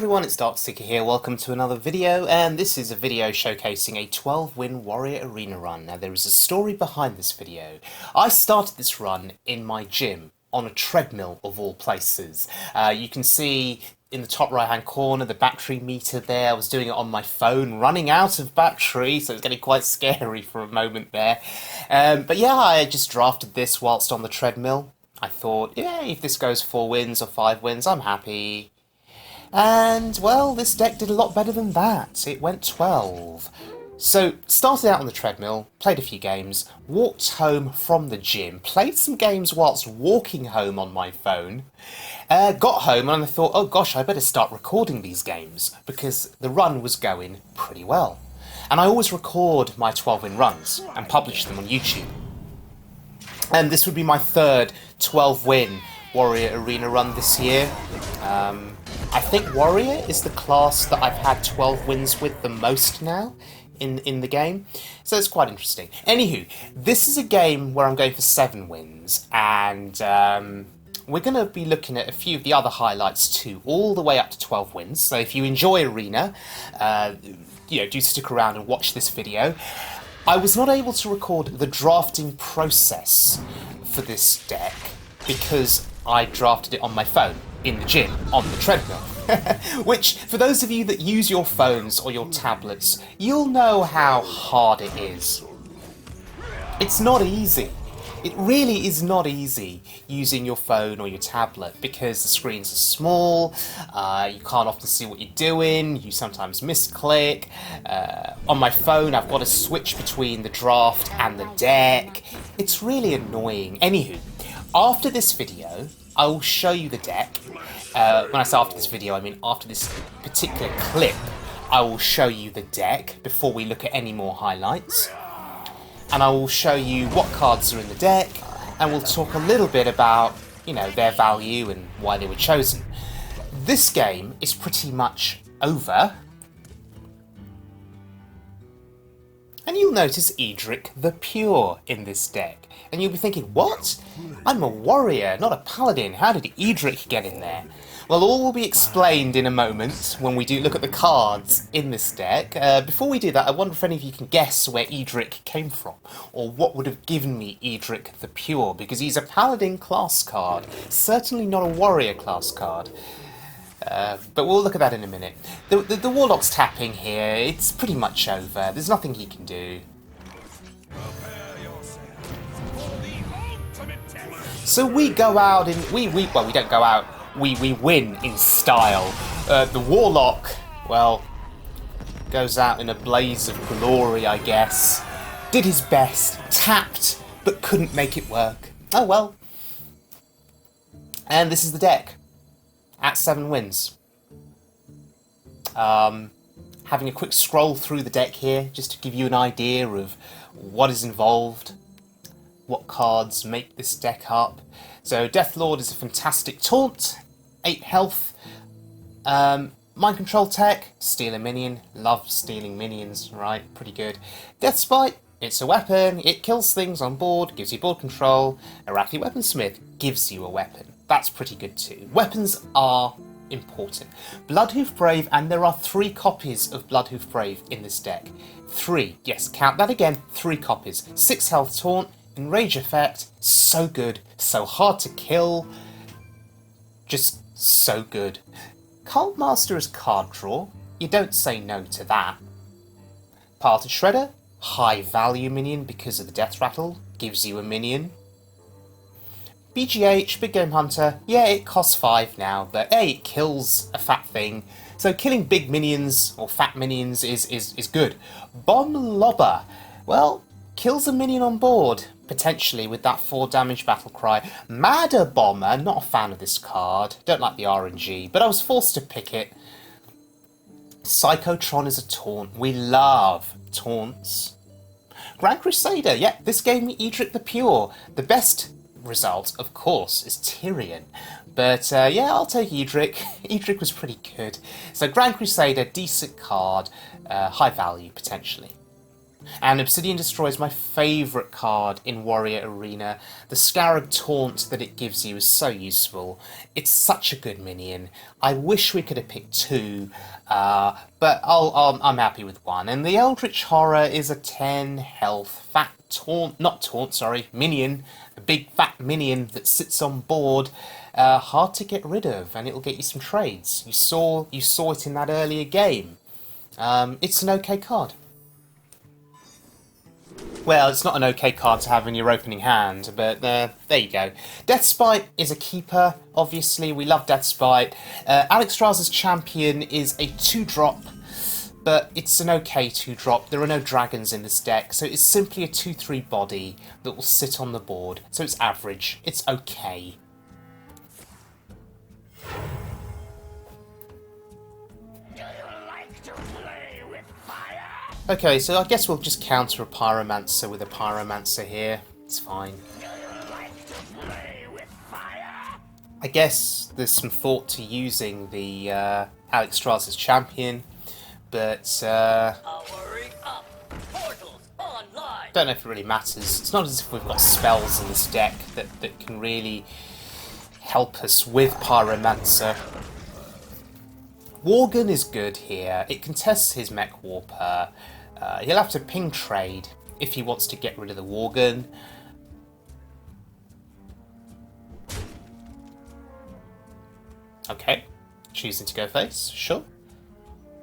everyone, it's Darkseeker here. Welcome to another video, and this is a video showcasing a 12-win Warrior Arena run. Now, there is a story behind this video. I started this run in my gym, on a treadmill of all places. You can see in the top right-hand corner the battery meter there. I was doing it on my phone, running out of battery, so it's getting quite scary for a moment there. But yeah, I just drafted this whilst on the treadmill. I thought, yeah, if this goes 4 wins or 5 wins, I'm happy. And, well, this deck did a lot better than that. It went 12. So, started out on the treadmill, played a few games, walked home from the gym, played some games whilst walking home on my phone, got home and I thought, oh gosh, I better start recording these games, because the run was going pretty well. And I always record my 12-win runs and publish them on YouTube. And this would be my third 12-win Warrior Arena run this year. I think Warrior is the class that I've had 12 wins with the most now in the game, so it's quite interesting. Anywho, this is a game where I'm going for 7 wins, and we're going to be looking at a few of the other highlights too, all the way up to 12 wins. So if you enjoy Arena, do stick around and watch this video. I was not able to record the drafting process for this deck because I drafted it on my phone, in the gym, on the treadmill. Which, for those of you that use your phones or your tablets, you'll know how hard it is. It's not easy. It really is not easy using your phone or your tablet because the screens are small, you can't often see what you're doing, you sometimes misclick. On my phone I've got to switch between the draft and the deck. It's really annoying. Anywho, after this video, I will show you the deck. When I say after this video, I mean after this particular clip, I will show you the deck before we look at any more highlights. And I will show you what cards are in the deck, and we'll talk a little bit about, their value and why they were chosen. This game is pretty much over. And you'll notice Edric the Pure in this deck. And you'll be thinking, what? I'm a warrior, not a paladin. How did Edric get in there? Well, all will be explained in a moment when we do look at the cards in this deck. Before we do that, I wonder if any of you can guess where Edric came from, or what would have given me Edric the Pure, because he's a paladin class card, certainly not a warrior class card. But we'll look at that in a minute. The Warlock's tapping here, it's pretty much over, there's nothing he can do. So we go out in, we don't go out, we win in style. The Warlock, well, goes out in a blaze of glory, I guess. Did his best, tapped, but couldn't make it work. Oh well. And this is the deck. At 7 wins. Having a quick scroll through the deck here, just to give you an idea of what is involved, what cards make this deck up. So Deathlord is a fantastic taunt, 8 health, mind control tech, steal a minion, love stealing minions, right, pretty good. Deathspite, it's a weapon, it kills things on board, gives you board control. Arachne Weaponsmith gives you a weapon, that's pretty good too. Weapons are important. Bloodhoof Brave, and there are 3 copies of Bloodhoof Brave in this deck. 3, yes, count that again, 3 copies. 6 health taunt, enrage effect, so good, so hard to kill, just so good. Tinkmaster is card draw, you don't say no to that. Parted Shredder, high value minion because of the death rattle, gives you a minion. BGH, Big Game Hunter, yeah, it costs 5 now, but hey, it kills a fat thing. So killing big minions, or fat minions, is good. Bomb Lobber, well, kills a minion on board, potentially with that 4 damage battlecry. Madder Bomber, not a fan of this card, don't like the RNG, but I was forced to pick it. Psychotron is a taunt, we love taunts. Grand Crusader, yeah, this gave me Edric the Pure. The best result, of course, is Tirion. But yeah, I'll take Edric. Edric was pretty good. So Grand Crusader, decent card, high value potentially. And Obsidian Destroy is my favourite card in Warrior Arena. The Scarab Taunt that it gives you is so useful. It's such a good minion. I wish we could have picked two, but I'm happy with one. And the Eldritch Horror is a 10 health fat minion. A big fat minion that sits on board. Hard to get rid of, and it'll get you some trades. You saw it in that earlier game. It's an okay card. Well, it's not an okay card to have in your opening hand, but there you go. Deathspite is a keeper, obviously. We love Deathspite. Alexstrasza's Champion is a 2-drop, but it's an okay 2-drop. There are no dragons in this deck, so it's simply a 2/3 body that will sit on the board. So it's average. It's okay. Okay, so I guess we'll just counter a Pyromancer with a Pyromancer here. It's fine. I guess there's some thought to using the Alexstrasza's Champion, but don't know if it really matters. It's not as if we've got spells in this deck that can really help us with Pyromancer. Worgen is good here. It contests his Mech Warper. He'll have to ping trade if he wants to get rid of the Worgen. Okay, choosing to go face, sure.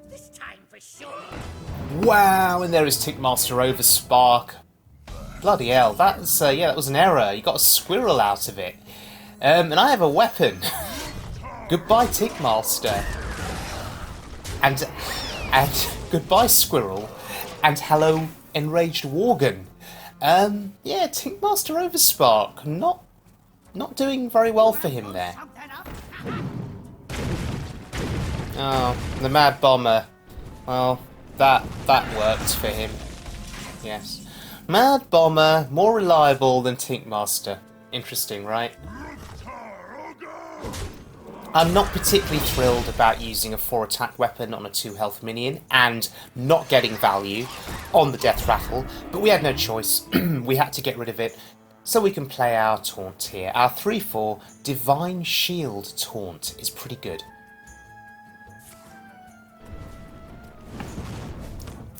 This time for sure. Wow, and there is Tinkmaster Overspark. Bloody hell, that was an error. You got a squirrel out of it. And I have a weapon. Goodbye, Tinkmaster. And goodbye, squirrel. And hello, enraged Worgen. Yeah, Tinkmaster Overspark. Not doing very well for him there. Oh, the Mad Bomber. Well, that worked for him. Yes. Mad Bomber, more reliable than Tinkmaster. Interesting, right? I'm not particularly thrilled about using a 4-attack weapon on a 2-health minion and not getting value on the Death Rattle, but we had no choice. We had to get rid of it, so we can play our taunt here. Our 3/4 Divine Shield taunt is pretty good.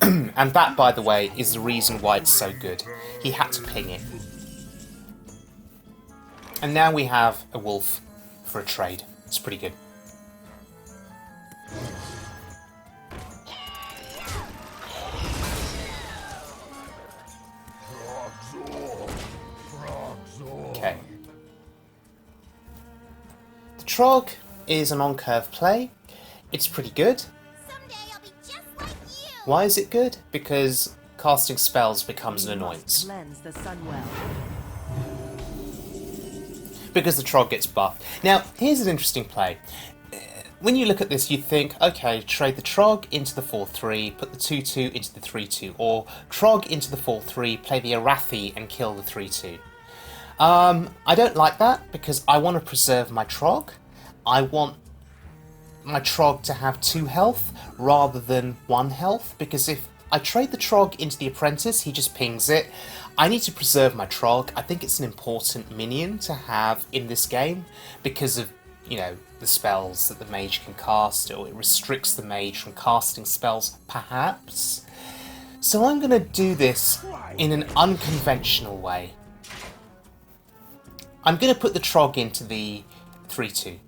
And that, by the way, is the reason why it's so good. He had to ping it. And now we have a wolf for a trade. It's pretty good. Okay. The Trog is an on-curve play. It's pretty good. Why is it good? Because casting spells becomes an annoyance. Because the Trog gets buffed. Now, here's an interesting play. When you look at this, you think, okay, trade the Trog into the 4/3, put the 2/2 into the 3/2, or Trog into the 4/3, play the Arathi and kill the 3/2. I don't like that because I want to preserve my Trog. I want my Trog to have 2 health rather than 1 health, because if I trade the Trog into the Apprentice, he just pings it. I need to preserve my Trog. I think it's an important minion to have in this game because of, you know, the spells that the mage can cast, or it restricts the mage from casting spells, perhaps. So I'm going to do this in an unconventional way. I'm going to put the Trog into the 3/2.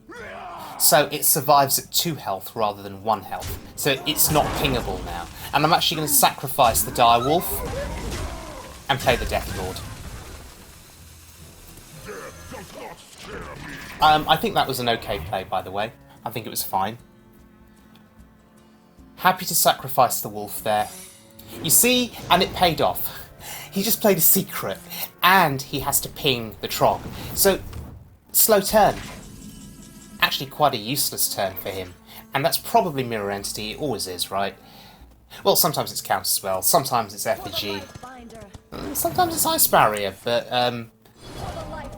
So it survives at 2 health rather than 1 health. So it's not pingable now. And I'm actually going to sacrifice the Direwolf and play the Death Lord. I think that was an okay play, by the way. I think it was fine. Happy to sacrifice the wolf there. You see, and it paid off. He just played a secret, and he has to ping the Trog. So, slow turn. Actually quite a useless turn for him. And that's probably Mirror Entity. It always is, right? Well, sometimes it's Counter Spell, sometimes it's Effigy, sometimes it's Ice Barrier, but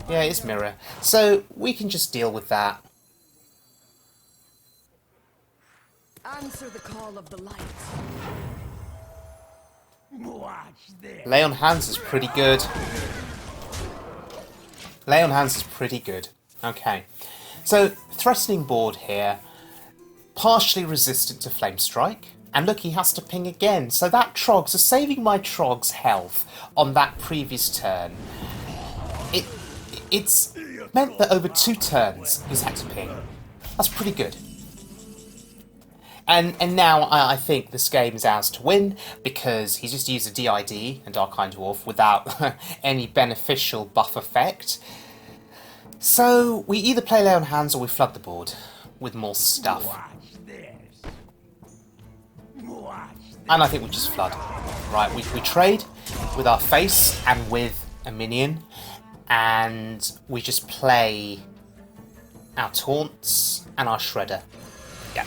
yeah, it's Mirror. So we can just deal with that. Answer the call of the light. Lay on hands is pretty good. Lay on hands is pretty good. Okay. So, threatening board here. Partially resistant to Flame Strike. And look, he has to ping again. So that Trog, so saving my Trog's health on that previous turn, it's meant that over 2 turns he's had to ping. That's pretty good. And now I think this game is ours to win because he's just used a DID and Dark-Eyed Dwarf without any beneficial buff effect. So we either play Lay on Hands or we flood the board with more stuff. And I think we just flood. Right, we trade with our face and with a minion, and we just play our taunts and our shredder. Yeah.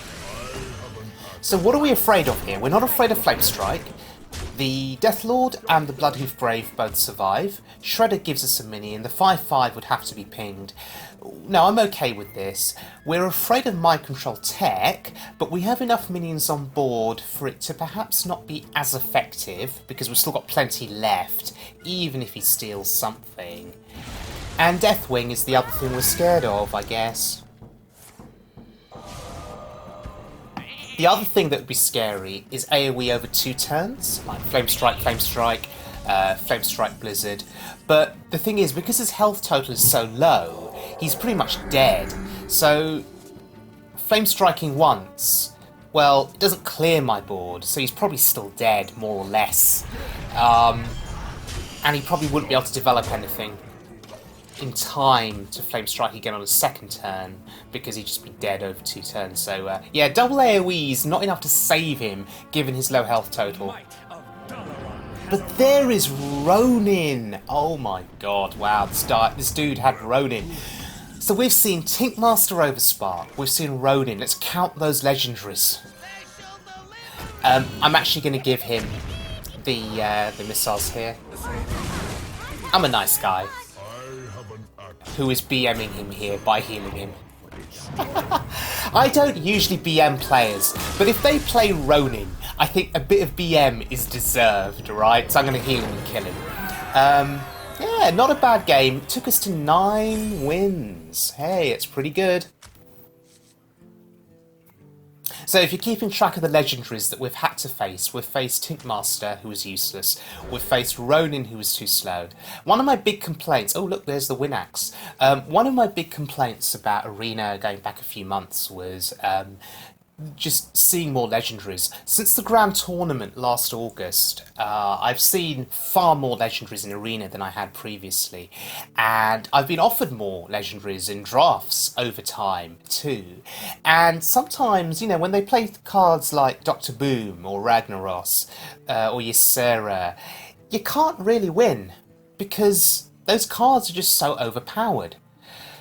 So what are we afraid of here? We're not afraid of Flame Strike. The Deathlord and the Bloodhoof Brave both survive. Shredder gives us a minion. The 5/5 would have to be pinged. No, I'm okay with this. We're afraid of Mind Control Tech, but we have enough minions on board for it to perhaps not be as effective, because we've still got plenty left, even if he steals something. And Deathwing is the other thing we're scared of, I guess. The other thing that would be scary is AoE over 2 turns, like Flame Strike, Flame Strike, Flame Strike Blizzard. But the thing is, because his health total is so low, he's pretty much dead. So, Flame Striking once, well, it doesn't clear my board, so he's probably still dead, more or less. And he probably wouldn't be able to develop anything in time to Flame Strike again on his second turn, because he'd just be dead over 2 turns. So, yeah, double AoE's not enough to save him, given his low health total. But there is Rhonin! Oh my god, wow, this dude had Rhonin. So we've seen Tinkmaster Overspark, we've seen Rhonin. Let's count those legendaries. I'm actually going to give him the missiles here. I'm a nice guy who is BMing him here by healing him. I don't usually BM players, but if they play Rhonin, I think a bit of BM is deserved, right? So I'm going to heal him and kill him. Yeah, not a bad game. It took us to 9 wins. Hey, it's pretty good. So if you're keeping track of the legendaries that we've had to face, we've faced Tinkmaster, who was useless. We've faced Rhonin, who was too slow. One of my big complaints... Oh, look, there's the Winax. One of my big complaints about Reno going back a few months was just seeing more legendaries. Since the Grand Tournament last August, I've seen far more legendaries in Arena than I had previously, and I've been offered more legendaries in drafts over time too. And sometimes, you know, when they play cards like Dr. Boom or Ragnaros or Ysera, you can't really win because those cards are just so overpowered.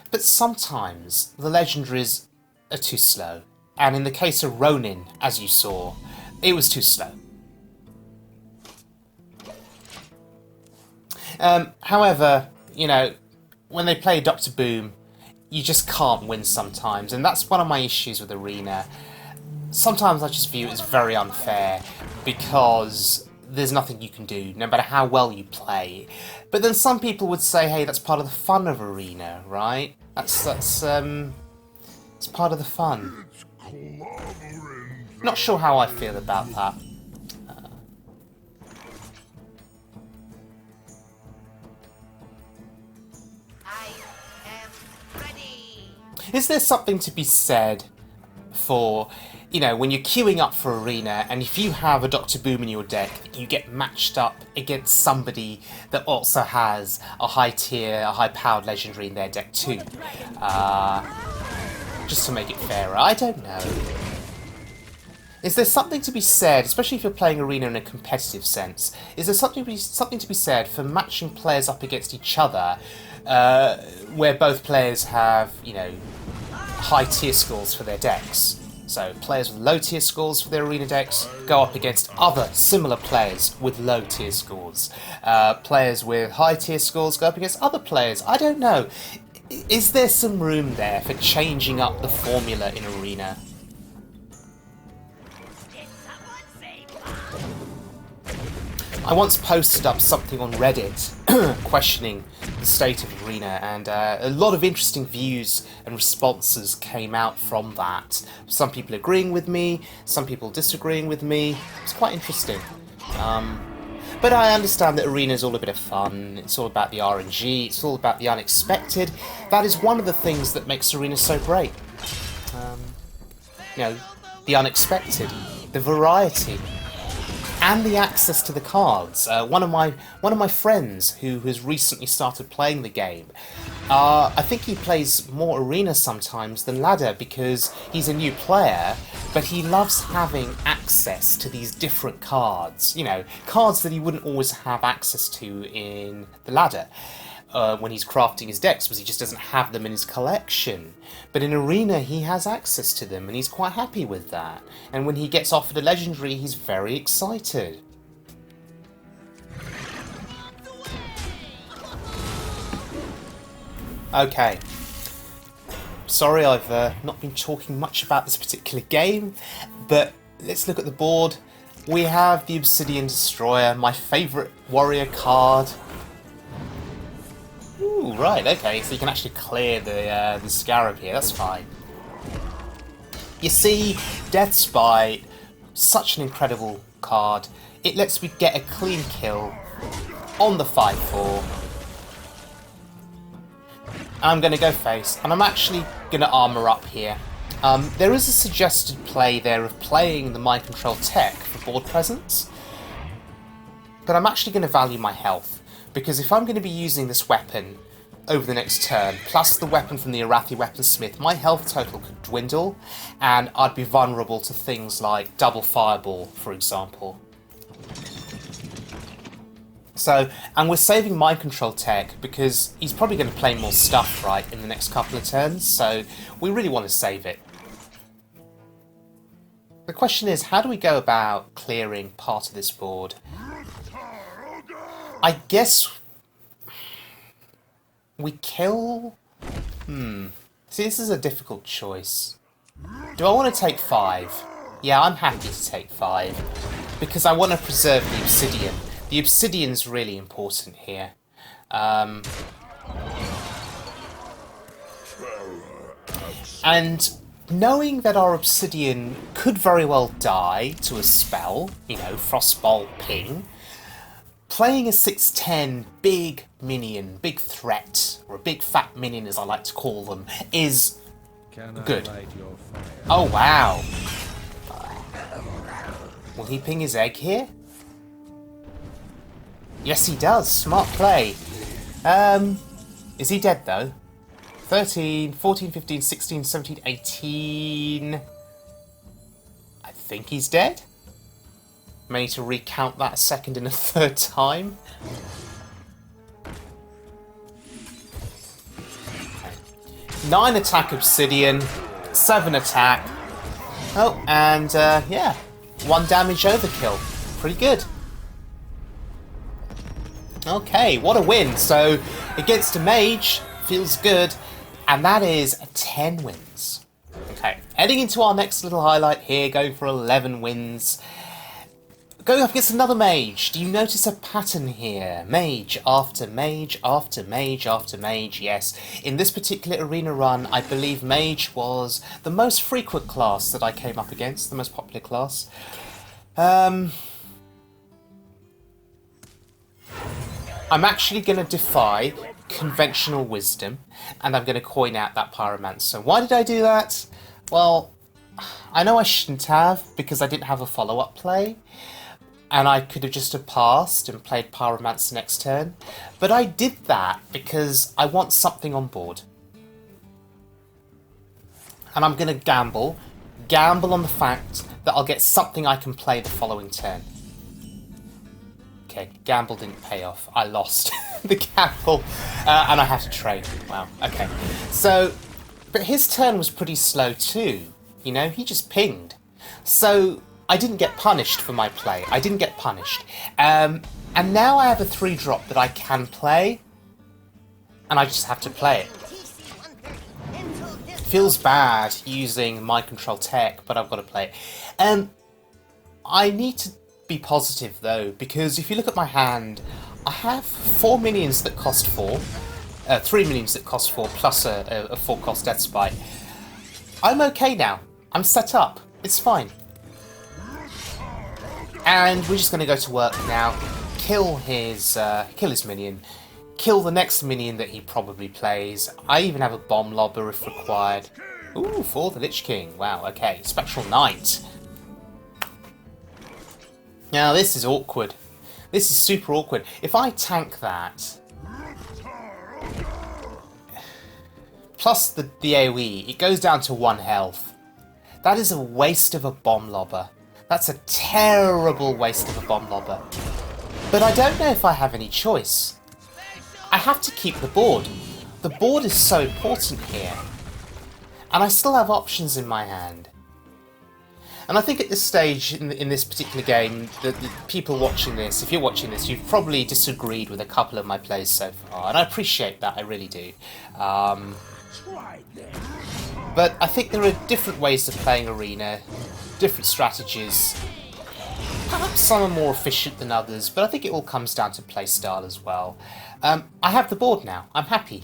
But sometimes the legendaries are too slow. And in the case of Rhonin, as you saw, it was too slow. However, you know, when they play Dr. Boom, you just can't win sometimes, and that's one of my issues with Arena. Sometimes I just view it as very unfair, because there's nothing you can do, no matter how well you play. But then some people would say, hey, that's part of the fun of Arena, right? It's part of the fun. Not sure how I feel about that. I am ready. Is there something to be said for, you know, when you're queuing up for Arena, and if you have a Dr. Boom in your deck, you get matched up against somebody that also has a high tier, a high powered legendary in their deck too? Just to make it fairer, I don't know. Is there something to be said, especially if you're playing Arena in a competitive sense, is there something to be said for matching players up against each other, where both players have, you know, high tier scores for their decks? So players with low tier scores for their Arena decks go up against other similar players with low tier scores. Players with high tier scores go up against other players. I don't know. Is there some room there for changing up the formula in Arena? I once posted up something on Reddit questioning the state of Arena, and a lot of interesting views and responses came out from that. Some people agreeing with me, some people disagreeing with me. It's quite interesting. But I understand that Arena is all a bit of fun. It's all about the RNG. It's all about the unexpected. That is one of the things that makes Arena so great. You know, the unexpected, the variety, and the access to the cards. One of my friends who has recently started playing the game, I think he plays more Arena sometimes than Ladder because he's a new player, but he loves having access to these different cards. You know, cards that he wouldn't always have access to in the Ladder. When he's crafting his decks, because he just doesn't have them in his collection. But in Arena, he has access to them, and he's quite happy with that. And when he gets offered a legendary, he's very excited. Okay. Sorry, I've not been talking much about this particular game, but let's look at the board. We have the Obsidian Destroyer, my favourite warrior card. Ooh, right, okay, so you can actually clear the Scarab here, that's fine. You see, Death Spite, such an incredible card. It lets me get a clean kill on the 5/4. I'm going to go face, and I'm actually going to armour up here. There is a suggested play there of playing the Mind Control tech for board presence, but I'm actually going to value my health, because if I'm going to be using this weapon over the next turn, plus the weapon from the Arathi Weaponsmith, my health total could dwindle, and I'd be vulnerable to things like double fireball, for example. So, and we're saving Mind Control tech because he's probably going to play more stuff, right, in the next couple of turns, so we really want to save it. The question is, how do we go about clearing part of this board? I guess we kill... See, this is a difficult choice. Do I want to take 5? Yeah, I'm happy to take 5, because I want to preserve the Obsidian. The Obsidian's really important here. And knowing that our Obsidian could very well die to a spell, you know, Frostbolt Ping, playing a 6/10 big minion, big threat, or a big fat minion as I like to call them, is good. Oh wow. Will he ping his egg here? Yes he does, smart play. Is he dead though? 13, 14, 15, 16, 17, 18... I think he's dead? May need to recount that a second and a third time. Okay. 9 attack Obsidian, 7 attack. Oh, and yeah, 1 damage overkill. Pretty good. Okay, what a win. So, against a mage, feels good. And that is 10 wins. Okay, heading into our next little highlight here, going for 11 wins. Going up against another mage. Do you notice a pattern here? Mage after mage after mage after mage, yes. In this particular arena run, I believe mage was the most frequent class that I came up against, the most popular class. I'm actually going to defy conventional wisdom, and I'm going to coin out that Pyromancer. Why did I do that? Well, I know I shouldn't have, because I didn't have a follow-up play, and I could have just have passed and played Pyromancer next turn, but I did that because I want something on board. And I'm going to gamble on the fact that I'll get something I can play the following turn. Okay, gamble didn't pay off. I lost the gamble, and I had to trade. Wow, okay. So, but his turn was pretty slow too. You know, he just pinged. So, I didn't get punished for my play. I didn't get punished. And now I have a 3-drop that I can play, and I just have to play it. Feels bad using Mind Control tech, but I've got to play it. I need to be positive though, because if you look at my hand, I have 4 minions that cost 4, 3 minions that cost 4, plus a 4 cost Death Spite. I'm okay now. I'm set up. It's fine. And we're just going to go to work now, kill his minion, kill the next minion that he probably plays. I even have a bomb lobber if required. Ooh, for the Lich King. Wow, okay. Spectral Knight. Now, this is awkward. This is super awkward. If I tank that, plus the AoE, it goes down to 1 health. That is a waste of a bomb lobber. That's a terrible waste of a bomb lobber. But I don't know if I have any choice. I have to keep the board. The board is so important here. And I still have options in my hand. And I think at this stage, in this particular game, the people watching this, if you're watching this, you've probably disagreed with a couple of my plays so far. And I appreciate that, I really do. But I think there are different ways of playing Arena, different strategies. Perhaps some are more efficient than others, but I think it all comes down to play style as well. I have the board now. I'm happy.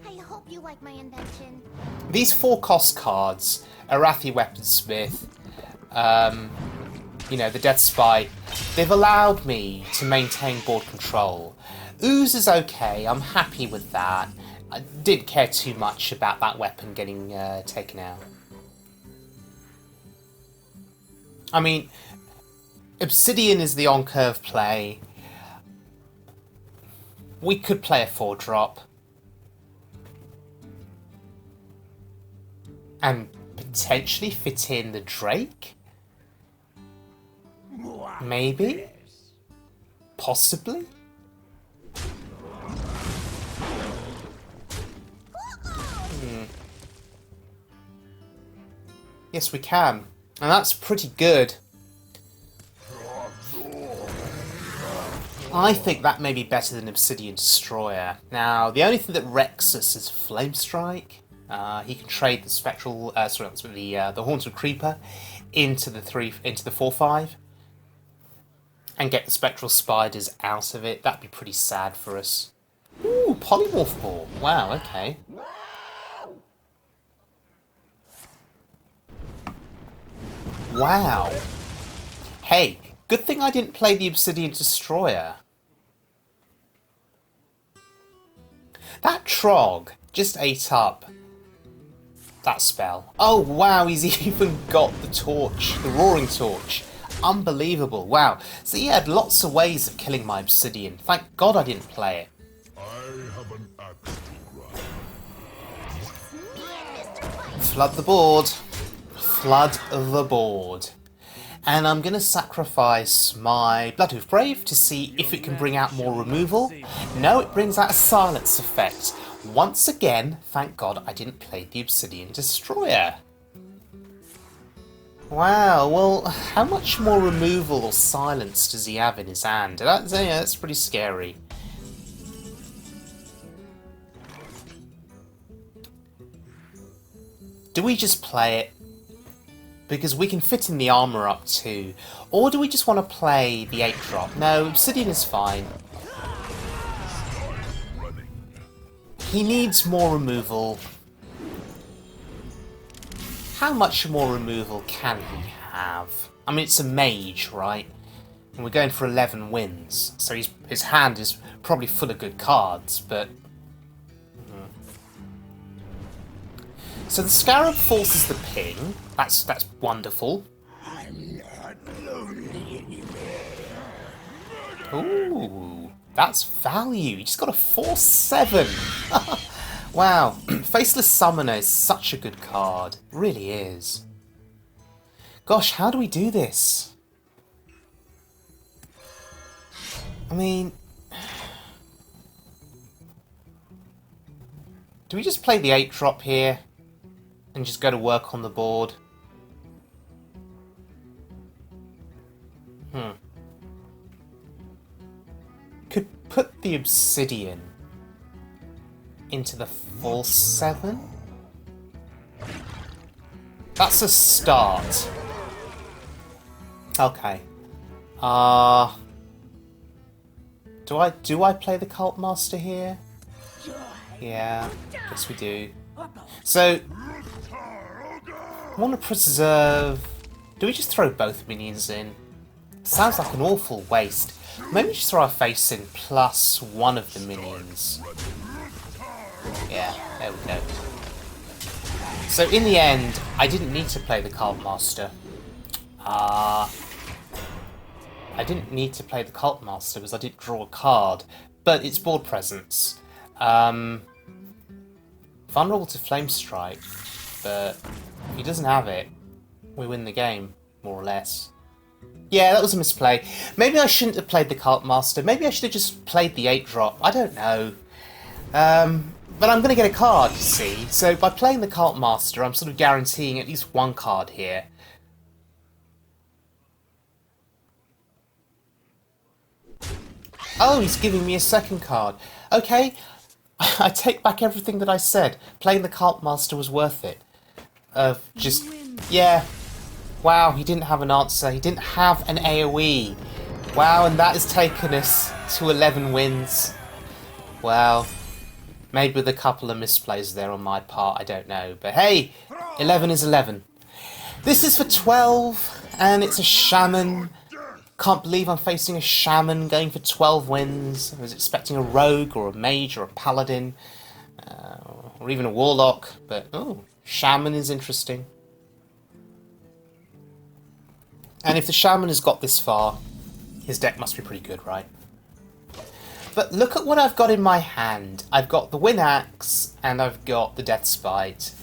I hope you like my invention. These 4 cost cards, Arathi Weaponsmith, you know, the Death Spite, they've allowed me to maintain board control. Ooze is okay, I'm happy with that. I didn't care too much about that weapon getting taken out. I mean, Obsidian is the on-curve play. We could play a 4-drop. And potentially fit in the Drake? Maybe? Possibly? Yes, we can. And that's pretty good. I think that may be better than Obsidian Destroyer. Now, the only thing that wrecks us is Flame Strike. He can trade the Spectral, the Haunted Creeper into the 4/5 and get the Spectral Spiders out of it. That'd be pretty sad for us. Ooh, Polymorph Ball. Wow, okay. Wow. Hey, good thing I didn't play the Obsidian Destroyer. That Trog just ate up that spell. Oh wow, he's even got the torch, the Roaring Torch. Unbelievable, wow. So he had lots of ways of killing my Obsidian. Thank God I didn't play it. I have an axe to grind. Flood the board. Flood the board. And I'm going to sacrifice my Bloodhoof Brave to see if it can bring out more removal. No, it brings out a silence effect. Once again, thank God I didn't play the Obsidian Destroyer. Wow, well, how much more removal or silence does he have in his hand? That's pretty scary. Do we just play it? Because we can fit in the armour up too. Or do we just want to play the 8-drop? No, Obsidian is fine. He needs more removal. How much more removal can he have? I mean, it's a mage, right? And we're going for 11 wins. So his hand is probably full of good cards, but... So the Scarab forces the ping. That's wonderful. I'm not lonely anymore. Ooh, that's value. You just got a 4/7. Wow, Faceless Summoner is such a good card. It really is. Gosh, how do we do this? I mean... Do we just play the 8-drop here? And just go to work on the board? Could put the Obsidian into the 4/7? That's a start. Okay. Do I play the Cult Master here? Yeah, guess we do. So, I want to preserve... Do we just throw both minions in? Sounds like an awful waste. Maybe just throw our face in plus one of the minions. Yeah, there we go. So in the end, I didn't need to play the Cult Master. I didn't need to play the Cult Master because I didn't draw a card. But it's board presence. Vulnerable to Flame Strike, but if he doesn't have it, we win the game, more or less. Yeah, that was a misplay. Maybe I shouldn't have played the Cult Master. Maybe I should have just played the 8-drop. I don't know. But I'm going to get a card, you see. So by playing the Cult Master, I'm sort of guaranteeing at least one card here. Oh, he's giving me a second card. Okay, I take back everything that I said. Playing the Cult Master was worth it. Yeah. Wow, he didn't have an answer. He didn't have an AoE. Wow, and that has taken us to 11 wins. Wow. Maybe with a couple of misplays there on my part, I don't know. But hey, 11 is 11. This is for 12, and it's a Shaman. Can't believe I'm facing a Shaman going for 12 wins. I was expecting a Rogue or a Mage or a Paladin. Or even a Warlock. But, oh, Shaman is interesting. And if the Shaman has got this far, his deck must be pretty good, right? But look at what I've got in my hand. I've got the Wind Axe, and I've got the Death Spite.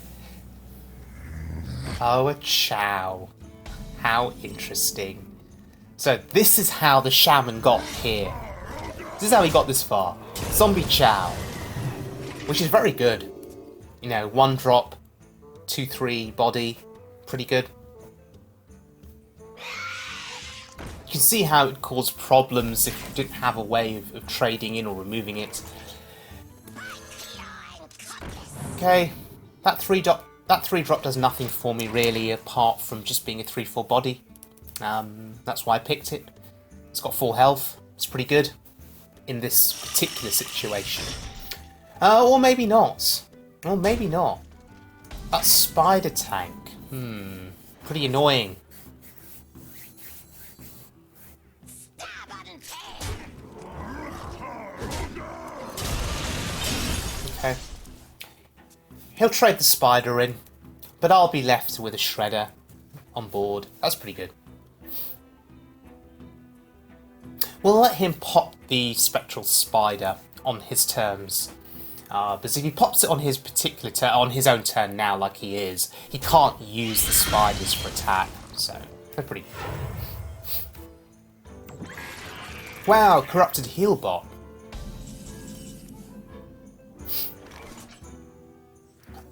Oh, a Chow. How interesting. So this is how the Shaman got here. This is how he got this far. Zombie Chow. Which is very good. You know, 1-drop, 2/3 body. Pretty good. You can see how it would cause problems if you didn't have a way of trading in or removing it. Okay, that 3-drop does nothing for me really, apart from just being a 3/4 body. That's why I picked it. It's got full health. It's pretty good in this particular situation. Or maybe not. Or maybe not. That spider tank. Pretty annoying. Okay. He'll trade the spider in, but I'll be left with a shredder on board. That's pretty good. We'll let him pop the spectral spider on his terms. Because if he pops it on his particular on his own turn now, like he is, he can't use the spiders for attack. So they're pretty good. Wow, corrupted heal bot.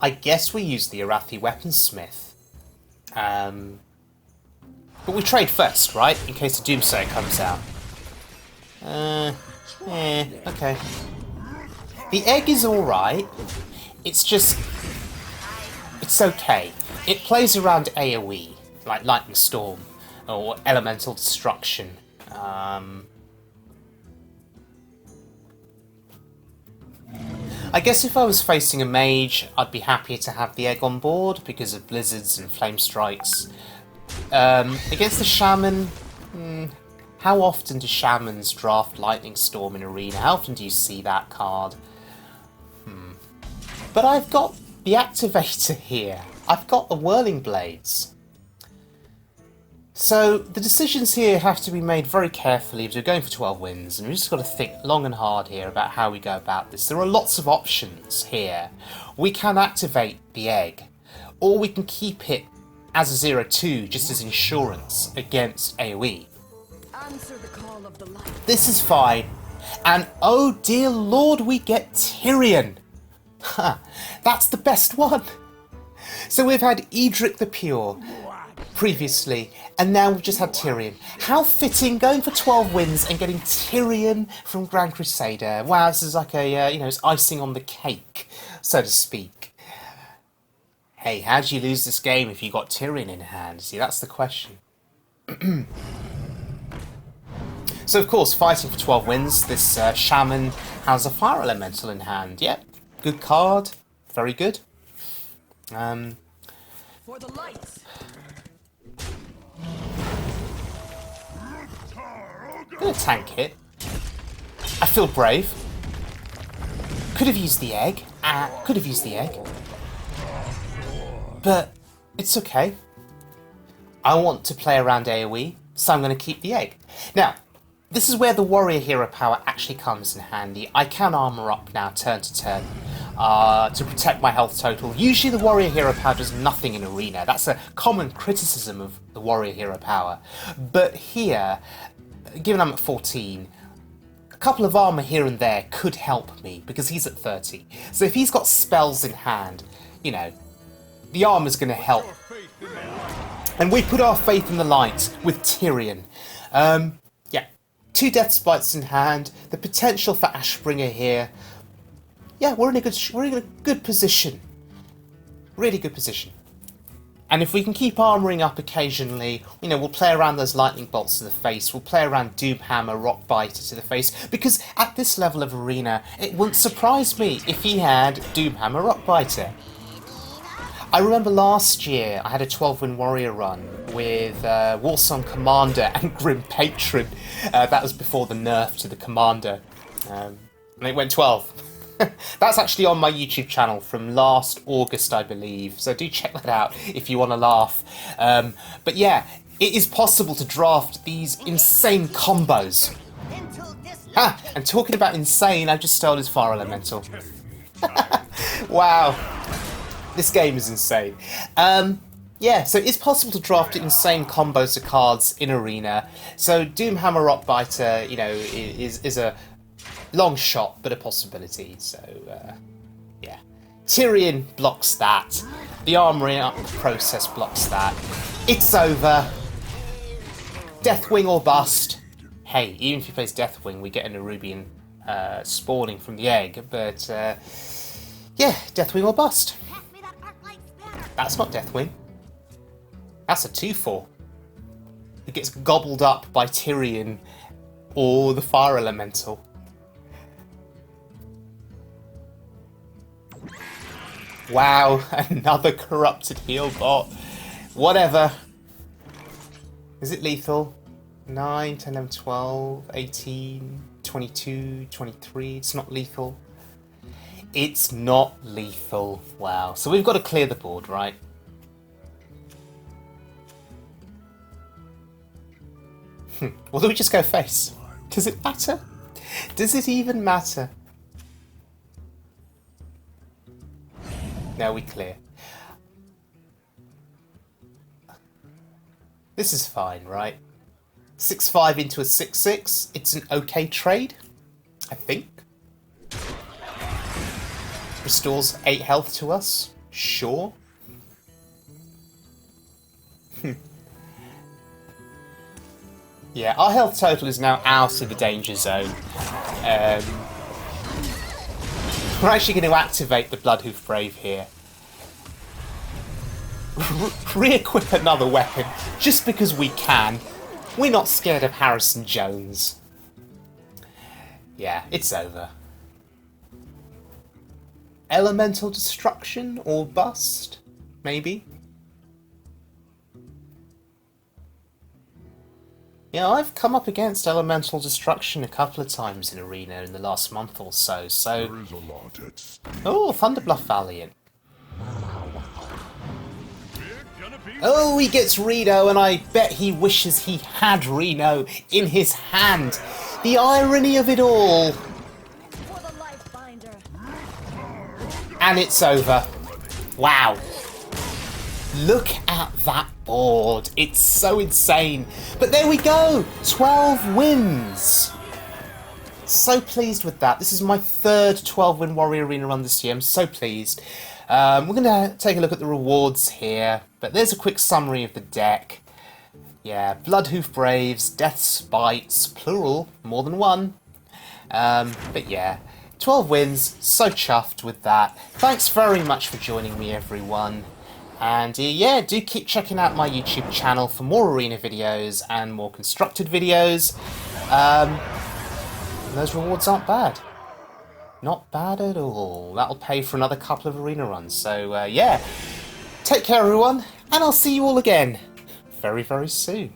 I guess we use the Arathi Weaponsmith. But we trade first, right? In case the Doomsayer comes out. Okay. The egg is alright. It's just... It's okay. It plays around AoE, like Lightning Storm, or Elemental Destruction. I guess if I was facing a mage, I'd be happier to have the egg on board because of blizzards and flame strikes. Against the shaman, how often do shamans draft Lightning Storm in Arena? How often do you see that card? But I've got the activator here. I've got the Whirling Blades. So the decisions here have to be made very carefully because we're going for 12 wins, and we've just got to think long and hard here about how we go about this. There are lots of options here. We can activate the egg, or we can keep it as a 0-2 just as insurance against AoE. Answer the call of the light. This is fine. And oh dear lord, we get Tirion. That's the best one. So we've had Edric the Pure previously, and now we've just had Tirion. How fitting, going for 12 wins and getting Tirion from Grand Crusader. Wow, this is like a, it's icing on the cake, so to speak. Hey, how did you lose this game if you got Tirion in hand? See, that's the question. So of course, fighting for 12 wins, this shaman has a fire elemental in hand. Yep, good card, very good. For the lights. Gonna tank it. I feel brave. Could have used the egg. Could have used the egg. But it's okay. I want to play around AoE, so I'm going to keep the egg. Now, this is where the warrior hero power actually comes in handy. I can armor up now turn to turn to protect my health total. Usually the warrior hero power does nothing in Arena. That's a common criticism of the warrior hero power. But here, given I'm at 14, a couple of armor here and there could help me because he's at 30. So if he's got spells in hand, you know, the armor's going to help. And we put our faith in the light with Tirion. Yeah, 2 death spites in hand, the potential for Ashbringer here. Yeah, we're in a good position. Really good position. And if we can keep armouring up occasionally, you know, we'll play around those lightning bolts to the face, we'll play around Doomhammer, Rockbiter to the face, because at this level of Arena, it wouldn't surprise me if he had Doomhammer, Rockbiter. I remember last year I had a 12-win warrior run with Warsong Commander and Grim Patron. That was before the nerf to the Commander. And it went 12. That's actually on my YouTube channel from last August, I believe. So do check that out if you want to laugh. But yeah, it is possible to draft these insane combos. And talking about insane, I just stole his Fire Elemental. Wow. This game is insane. Yeah, so it's possible to draft insane combos of cards in Arena. So Doomhammer Rockbiter, you know, is a long shot, but a possibility. So, yeah. Tirion blocks that. The armoring up process blocks that. It's over. Deathwing or bust. Hey, even if he plays Deathwing, we get an Arubian spawning from the egg. But, yeah, Deathwing or bust. That's not Deathwing. That's a 2/4. It gets gobbled up by Tirion or the Fire Elemental. Wow, another corrupted heal bot. Whatever. Is it lethal? 9, 10, 11, 12, 18, 22, 23. It's not lethal. It's not lethal. Wow. So we've got to clear the board, right? Or do we just go face? Does it matter? Does it even matter? No, we clear. This is fine, right? 6-5 into a 6-6. It's an okay trade, I think. Restores 8 health to us. Sure. Yeah, our health total is now out of the danger zone. We're actually going to activate the Bloodhoof Brave here. Re-equip another weapon, just because we can. We're not scared of Harrison Jones. Yeah, it's over. Elemental Destruction or bust? Maybe? Yeah, I've come up against Elemental Destruction a couple of times in Arena in the last month or so, so... There is a lot at stake. Oh, Thunderbluff Valiant. Oh, he gets Reno, and I bet he wishes he had Reno in his hand. The irony of it all. For the life binder. And it's over. Wow. Look at that board. It's so insane. But there we go. 12 wins. So pleased with that. This is my third 12-win Warrior Arena run this year. I'm so pleased. We're going to take a look at the rewards here. But there's a quick summary of the deck. Yeah, Bloodhoof Braves, Death Spites, plural, more than one. But yeah, 12 wins, so chuffed with that. Thanks very much for joining me, everyone. And yeah, do keep checking out my YouTube channel for more arena videos and more constructed videos. Those rewards aren't bad. Not bad at all. That'll pay for another couple of arena runs. So yeah, take care everyone, and I'll see you all again very, very soon.